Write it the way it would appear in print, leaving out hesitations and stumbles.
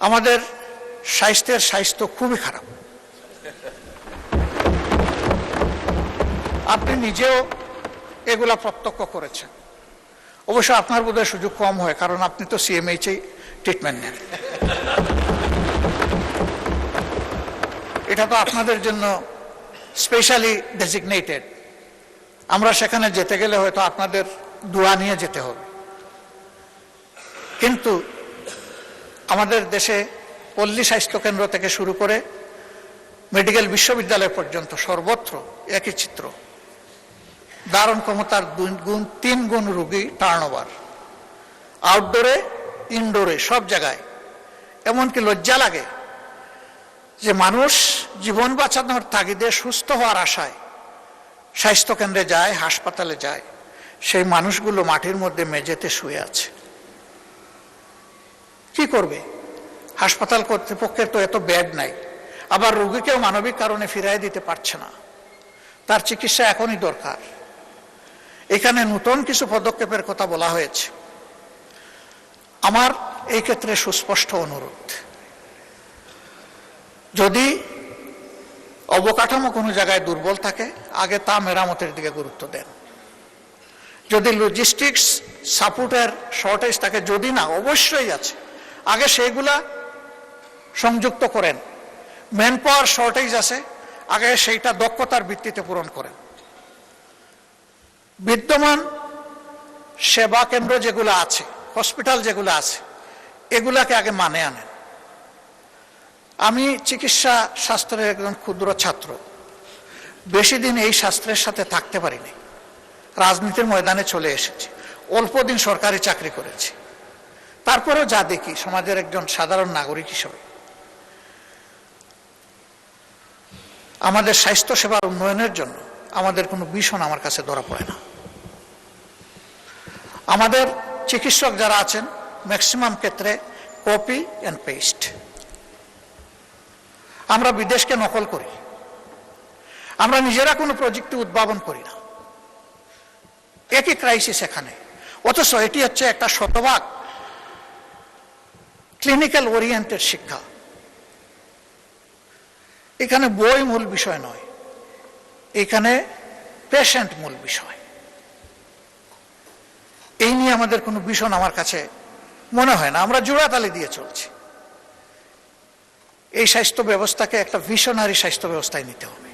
আমাদের স্বাস্থ্য খুবই খারাপ। আপনি নিজেও এগুলা প্রত্যক্ষ করেছেন। অবশ্য আপনার বোধহয় সুযোগ কম হয়, কারণ আপনি তো সিএমএইচে ট্রিটমেন্ট নেন। এটা তো আপনাদের জন্য স্পেশালি ডেজিগনেটেড। আমরা সেখানে যেতে গেলে হয়তো আপনাদের দোয়া নিয়ে যেতে হবে। কিন্তু আমাদের দেশে পল্লী স্বাস্থ্যকেন্দ্র থেকে শুরু করে মেডিকেল বিশ্ববিদ্যালয় পর্যন্ত সর্বত্র একই চিত্র। ধারণ ক্ষমতার 3 গুণ রোগী টার্নওভার, আউটডোরে ইনডোরে সব জায়গায়। এমনকি লজ্জা লাগে যে মানুষ জীবন বাঁচানোর তাগিদে সুস্থ হওয়ার আশায় স্বাস্থ্যকেন্দ্রে যায়, হাসপাতালে যায়, সেই মানুষগুলো মাটির মধ্যে মেঝেতে শুয়ে আছে। কি করবে? হাসপাতাল কর্তৃপক্ষের তো এত বেড নাই, আবার রোগীকেও মানবিক কারণে ফিরাই দিতে পারছে না। তার চিকিৎসা এখনই দরকার। এখানে নতুন কিছু পদক্ষেপের কথা বলা হয়েছে। আমার এই ক্ষেত্রে সুস্পষ্ট অনুরোধ, যদি অবকাঠামো কোনো জায়গায় দুর্বল থাকে আগে তা মেরামতের দিকে গুরুত্ব দেন। যদি লজিস্টিক্স সাপোর্টের শর্টেজ থাকে, যদি না অবশ্যই আছে, আগে সেইগুলা সংযুক্ত করেন। ম্যান পাওয়ার শর্টেজ আছে, আগে সেইটা দক্ষতার ভিত্তিতে পূরণ করেন। বিদ্যমান সেবা কেন্দ্র যেগুলো আছে, হসপিটাল যেগুলো আছে, এগুলাকে আগে মানে আনেন। আমি চিকিৎসা শাস্ত্রের একজন ক্ষুদ্র ছাত্র, বেশি দিন এই শাস্ত্রের সাথে থাকতে পারিনি। রাজনীতির ময়দানে চলে এসেছি, অল্প দিন সরকারি চাকরি করেছি। তারপরেও যা দেখি সমাজের একজন সাধারণ নাগরিক হিসেবে, আমাদের স্বাস্থ্য সেবার উন্নয়নের জন্য আমাদের কোনো ভীষণ আমার কাছে ধরা পড়ে না। আমাদের চিকিৎসক যারা আছেন ম্যাক্সিমাম ক্ষেত্রে কপি অ্যান্ড পেস্ট। আমরা বিদেশকে নকল করি, আমরা নিজেরা কোনো প্রযুক্তি উদ্ভাবন করি না। একই ক্রাইসিস এখানে, অথচ এটি হচ্ছে একটা শতভাগ ক্লিনিক্যাল ওরিয়েন্টেড শিক্ষা। এখানে বই মূল বিষয় নয়, এখানে পেশেন্ট মূল বিষয়। এই নিয়ে আমাদের কোনো ভীষণ আমার কাছে মনে হয় না। আমরা জোড়াতালি দিয়ে চলছি। এই স্বাস্থ্য ব্যবস্থাকে একটা ভিশনারি স্বাস্থ্য ব্যবস্থায় নিতে হবে।